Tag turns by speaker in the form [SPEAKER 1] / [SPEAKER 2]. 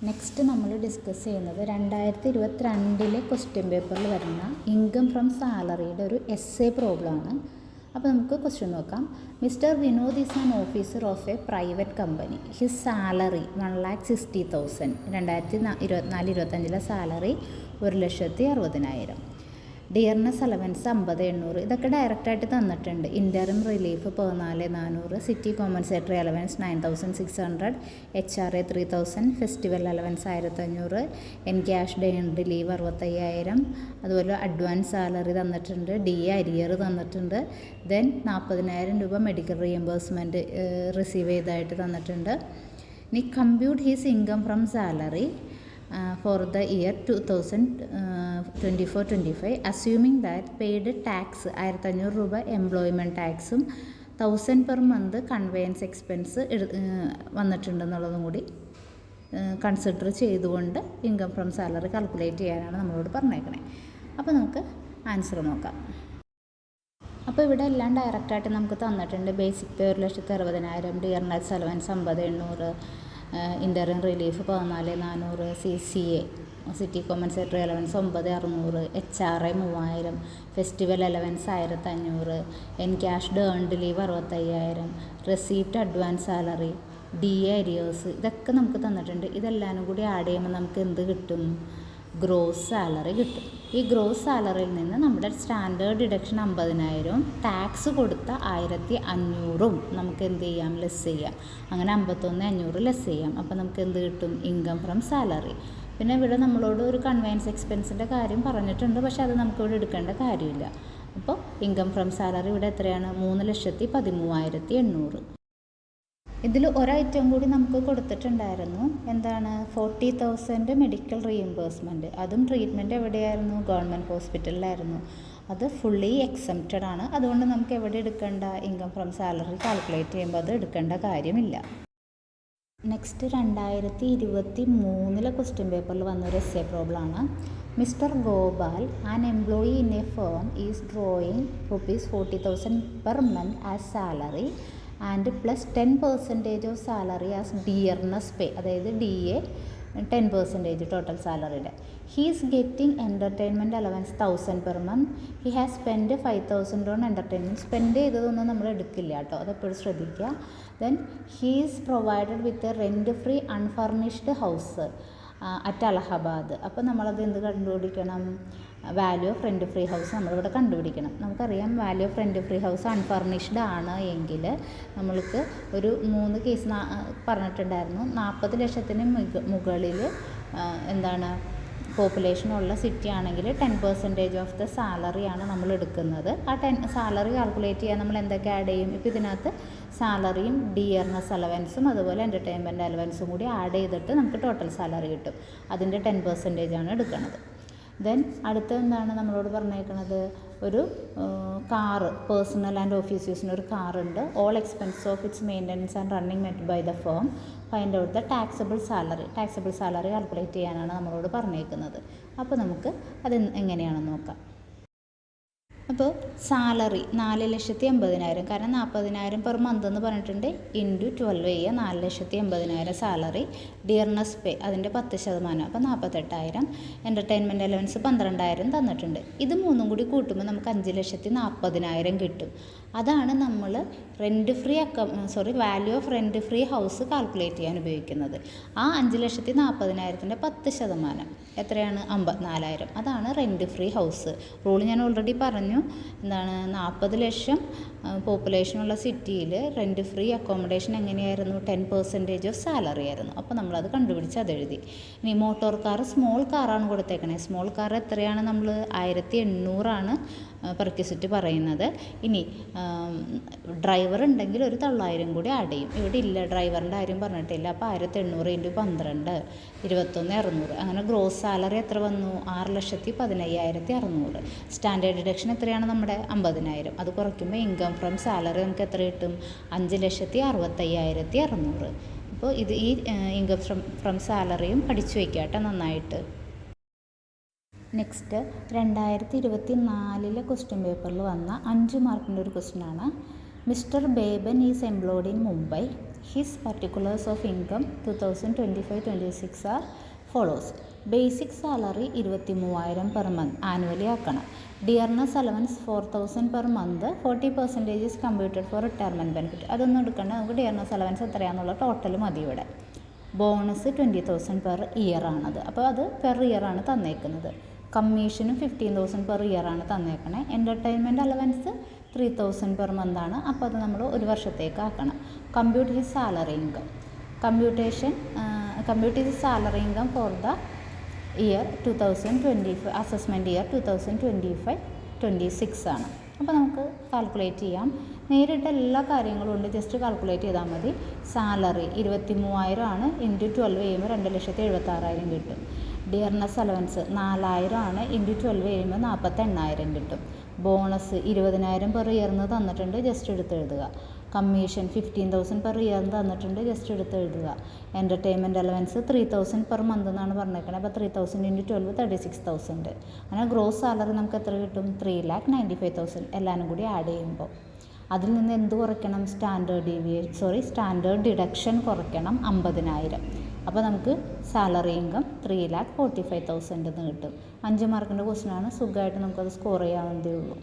[SPEAKER 1] Next നമ്മൾ discuss ചെയ്യുന്നത് 2022 question പേപ്പറിൽ വരുന്ന ഇൻകം ഫ്രം സാലറിയുടെ ഒരു എസ്സേ പ്രോബ്ലമാണ്. അപ്പോൾ നമുക്ക് ക്വസ്റ്റ്യൻ നോക്കാം. Mister Vinod is an officer of A private company. His salary 1,60,000. 2024-25 salary 1,60,000. Dearness allowance 50,800. ഇതൊക്കെ ഡയറക്റ്റായിട്ട് തന്നിട്ടുണ്ട്. Interim relief 14,400. City compensatory allowance 9,600. HRA 3,000. Festival allowance 1,500. N cash day ഉണ്ട് ലീവ് 65,000. അതുപോലെ അഡ്വാൻസ് സാലറി തന്നിട്ടുണ്ട്. DA അരിയർ തന്നിട്ടുണ്ട്. ദെൻ 40,000 രൂപ medical റീഎംബേഴ്സ്മെൻറ്റ് receive ചെയ്തതായിട്ട് തന്നിട്ടുണ്ട്. ഇനി compute he's income from salary for the year 2024-25 assuming that paid tax 1,500 രൂപ employment ടാക്സും 1,000 പെർ മന്ത് കൺവെയൻസ് എക്സ്പെൻസ് വന്നിട്ടുണ്ടെന്നുള്ളതും കൂടി കൺസിഡർ ചെയ്തുകൊണ്ട് ഇൻകം ഫ്രം സാലറി കാൽക്കുലേറ്റ് ചെയ്യാനാണ് നമ്മളോട് പറഞ്ഞേക്കണേ. അപ്പോൾ നമുക്ക് ആൻസർ നോക്കാം. അപ്പോൾ ഇവിടെ എല്ലാം ഡയറക്റ്റായിട്ട് നമുക്ക് തന്നിട്ടുണ്ട്. Basic pay 1,60,000, dearness allowance 50,800, interim relief 14,400, CCA city compensatory allowance 9,600, HRA 3,000, festival allowance 1,500, N cached earned leave 65,000, receipt advance salary, DA arrears, ഇതൊക്കെ നമുക്ക് തന്നിട്ടുണ്ട്. ഇതെല്ലാം കൂടി ആഡ് ചെയ്യുമ്പോൾ നമുക്ക് എന്ത് കിട്ടും? ഗ്രോസ് സാലറി കിട്ടും. ഈ ഗ്രോസ് സാലറിയിൽ നിന്ന് നമ്മുടെ സ്റ്റാൻഡേർഡ് ഡിഡക്ഷൻ 50,000, ടാക്സ് കൊടുത്ത 1,500 നമുക്ക് എന്ത് ചെയ്യാം? ലെസ് ചെയ്യാം. അങ്ങനെ 51,500 ലെസ് ചെയ്യാം. അപ്പോൾ നമുക്ക് എന്ത് കിട്ടും? Income from salary. പിന്നെ ഇവിടെ നമ്മളോട് ഒരു കൺവെയൻസ് എക്സ്പെൻസിൻ്റെ കാര്യം പറഞ്ഞിട്ടുണ്ട്, പക്ഷേ അത് നമുക്കിവിടെ എടുക്കേണ്ട കാര്യമില്ല. അപ്പോൾ ഇൻകം ഫ്രം സാലറി ഇവിടെ എത്രയാണ്? 3,13,800. ഇതിൽ ഒരൈറ്റം കൂടി നമുക്ക് കൊടുത്തിട്ടുണ്ടായിരുന്നു. എന്താണ്? 40,000 മെഡിക്കൽ റീഎംബേഴ്സ്മെൻറ്റ്. അതും ട്രീറ്റ്മെൻറ്റ് എവിടെയായിരുന്നു? ഗവൺമെൻറ് ഹോസ്പിറ്റലിലായിരുന്നു. അത് ഫുള്ളി എക്സംപ്റ്റഡ് ആണ്. അതുകൊണ്ട് നമുക്ക് എവിടെ എടുക്കേണ്ട? ഇൻകം ഫ്രം സാലറി കാൽക്കുലേറ്റ് ചെയ്യുമ്പോൾ അത് എടുക്കേണ്ട കാര്യമില്ല. നെക്സ്റ്റ് 2023 ക്വസ്റ്റ്യൻ പേപ്പറിൽ വന്നൊരു എസ്സേ പ്രോബ്ലമാണ്. Mister Gopal, an employee in a firm, is drawing ₹40,000 per month as salary and plus 10% of salary as dearness pay. അതായത് DA 10% ടോട്ടൽ സാലറിയുടെ. He is getting entertainment allowance 1,000 per month. He has spend 5,000 on entertainment. Spend ചെയ്തതൊന്നും നമ്മൾ എടുക്കില്ല കേട്ടോ, അതെപ്പോഴും ശ്രദ്ധിക്കുക. Then he is provided with a rent free unfurnished house at Allahabad. അപ്പോൾ നമ്മളത് എന്ത് കണ്ടുപിടിക്കണം? Value of rent free house നമ്മളിവിടെ കണ്ടുപിടിക്കണം. നമുക്കറിയാം value of rent free house unfurnished ആണ് എങ്കിൽ നമ്മൾക്ക് ഒരു 3 കേസ് പറഞ്ഞിട്ടുണ്ടായിരുന്നു. 40 ലക്ഷത്തിന് മുകളിൽ എന്താണ് പോപ്പുലേഷനുള്ള സിറ്റി ആണെങ്കിൽ 10% ഓഫ് ദ സാലറിയാണ് നമ്മൾ എടുക്കുന്നത്. ആ സാലറി കാൽക്കുലേറ്റ് ചെയ്യാൻ നമ്മൾ എന്തൊക്കെ ആഡ് ചെയ്യും? ഇപ്പോൾ ഇതിനകത്ത് സാലറിയും ഡിയർനെസ് അലവൻസും അതുപോലെ എൻ്റർടൈൻമെൻറ്റ് അലവൻസും കൂടി ആഡ് ചെയ്തിട്ട് നമുക്ക് ടോട്ടൽ സാലറി കിട്ടും. അതിൻ്റെ 10% ആണ് എടുക്കുന്നത്. ദെൻ അടുത്ത എന്താണ് നമ്മളോട് പറഞ്ഞേക്കുന്നത്? ഒരു കാറ്, പേഴ്സണൽ ആൻഡ് ഓഫീസ് യൂസിന് ഒരു കാറുണ്ട്. All expense of its maintenance and running met by the firm. Find out the taxable salary. Taxable salary calculate ചെയ്യാനാണ് നമ്മളോട് പറഞ്ഞേക്കുന്നത്. അപ്പോൾ നമുക്ക് അത് എങ്ങനെയാണെന്ന് നോക്കാം. അപ്പോൾ സാലറി 4,80,000. കാരണം 40,000 പെർ മന്ത് എന്ന് പറഞ്ഞിട്ടുണ്ട്. ഇൻറ്റു 12 ചെയ്യുക. 4,80,000 സാലറി. ഡിയർനെസ് പേ അതിൻ്റെ 10%. അപ്പോൾ 48,000. എൻ്റർടൈൻമെൻറ്റ് അലവൻസ് 12,000 തന്നിട്ടുണ്ട്. ഇത് മൂന്നും കൂടി കൂട്ടുമ്പോൾ നമുക്ക് 5,40,000 കിട്ടും. അതാണ് നമ്മൾ value of rent free house calculate ചെയ്യാൻ ഉപയോഗിക്കുന്നത്. ആ 5,40,000-ൻ്റെ 10% എത്രയാണ്? 54,000. അതാണ് റെൻറ്റ് ഫ്രീ ഹൗസ്. റൂൾ ഞാൻ ഓൾറെഡി പറഞ്ഞു. എന്താണ്? 40 ലക്ഷം പോപ്പുലേഷനുള്ള സിറ്റിയിൽ റെൻറ്റ് ഫ്രീ അക്കോമഡേഷൻ എങ്ങനെയായിരുന്നു? 10% ഓഫ് സാലറി ആയിരുന്നു. അപ്പോൾ നമ്മളത് കണ്ടുപിടിച്ച് അതെഴുതി. ഇനി മോട്ടോർ കാർ സ്മോൾ കാറാണ് കൊടുത്തേക്കണേ. സ്മോൾ കാർ എത്രയാണ്? നമ്മൾ 1,800 പെർക്വിസിറ്റ് പറയുന്നത്. ഇനി ഡ്രൈവർ ഉണ്ടെങ്കിൽ ഒരു 900 കൂടി ആഡ് ചെയ്യും. ഇവിടെ ഇല്ല, ഡ്രൈവറിൻ്റെ കാര്യം പറഞ്ഞിട്ടില്ല. അപ്പോൾ 1,800 × 12 21,600. അങ്ങനെ ഗ്രോസ് സാലറി എത്ര വന്നു? 6,15,600. സ്റ്റാൻഡേർഡ് ഡിഡക്ഷൻ എത്രയാണ് നമ്മുടെ? 50,000. അത് കുറയ്ക്കുമ്പോൾ ഇൻകം ഫ്രം സാലറി നമുക്ക് എത്ര കിട്ടും? 5,65,600. അപ്പോൾ ഇത് ഈ ഇൻകം ഫ്രം സാലറിയും പഠിച്ചു വയ്ക്കുക കേട്ടോ നന്നായിട്ട്. നെക്സ്റ്റ് 2024 ക്വസ്റ്റ്യൻ പേപ്പറിൽ വന്ന 5 മാർക്കിൻ്റെ ഒരു ക്വസ്റ്റ്യനാണ്. Mr. Beban is employed in Mumbai. His particulars of income 2025-26 are follows. Basic salary 23,000 per month annually ആക്കണം. Dearness allowance 4,000 per month 40% is computed for retirement benefit. അതൊന്നും എടുക്കേണ്ട, നമുക്ക് ഡിയർനെസ് അലവൻസ് എത്രയാണെന്നുള്ള ടോട്ടൽ മതി ഇവിടെ. ബോണസ് 20,000 പെർ ഇയർ ആണത്, അപ്പോൾ അത് per year ആണ് തന്നേക്കുന്നത്. കമ്മീഷനും 15,000 പെർ ഇയർ ആണ് തന്നേക്കണേ. എൻ്റർടൈൻമെൻറ്റ് അലവൻസ് 3,000 പെർ മന്താണ്, അപ്പോൾ അത് നമ്മൾ ഒരു വർഷത്തേക്ക് ആക്കണം. Compute his salary income. Compute his salary income for the year 2025, assessment year 2025-26 ആണ്. അപ്പോൾ നമുക്ക് കാൽക്കുലേറ്റ് ചെയ്യാം. നേരിട്ട് എല്ലാ കാര്യങ്ങളും ഉണ്ട്, ജസ്റ്റ് കാൽക്കുലേറ്റ് ചെയ്താൽ മതി. സാലറി 23,000 ആണ്, ഇൻറ്റു 12 ചെയ്യുമ്പോൾ 2,76,000 കിട്ടും. ഡിയർനെസ് അലവൻസ് 4,000 ആണ്, ഇൻറ്റു 12 ചെയ്യുമ്പോൾ 48,000 കിട്ടും. ബോണസ് 20,000 പെർ ഇയർന്ന് തന്നിട്ടുണ്ട്, ജസ്റ്റ് എടുത്ത് എഴുതുക. കമ്മീഷൻ 15,000 പെർ ഇയർന്ന് തന്നിട്ടുണ്ട്, ജസ്റ്റ് എടുത്ത് എഴുതുക. എൻ്റർടൈൻമെൻറ്റ് അലവൻസ് 3,000 പെർ മന്ത് എന്നാണ് പറഞ്ഞേക്കുന്നത്, അപ്പോൾ 3,000 ഇൻറ്റു 12 36,000. അങ്ങനെ ഗ്രോസ് സാലറി നമുക്ക് എത്ര കിട്ടും? 3,95,000 എല്ലാവരും കൂടി ആഡ് ചെയ്യുമ്പോൾ. അതിൽ നിന്ന് എന്ത് കുറയ്ക്കണം? സ്റ്റാൻഡേർഡ് ഡിഡക്ഷൻ കുറയ്ക്കണം 50,000. അപ്പോൾ നമുക്ക് സാലറി ഇൻകം 3,45,000 എന്ന് കിട്ടും. 5 മാർക്കിൻ്റെ ക്വസ്റ്റ്യനാണ്, സുഖമായിട്ട് നമുക്കത് സ്കോർ ചെയ്യാവുന്നതേ ഉള്ളൂ.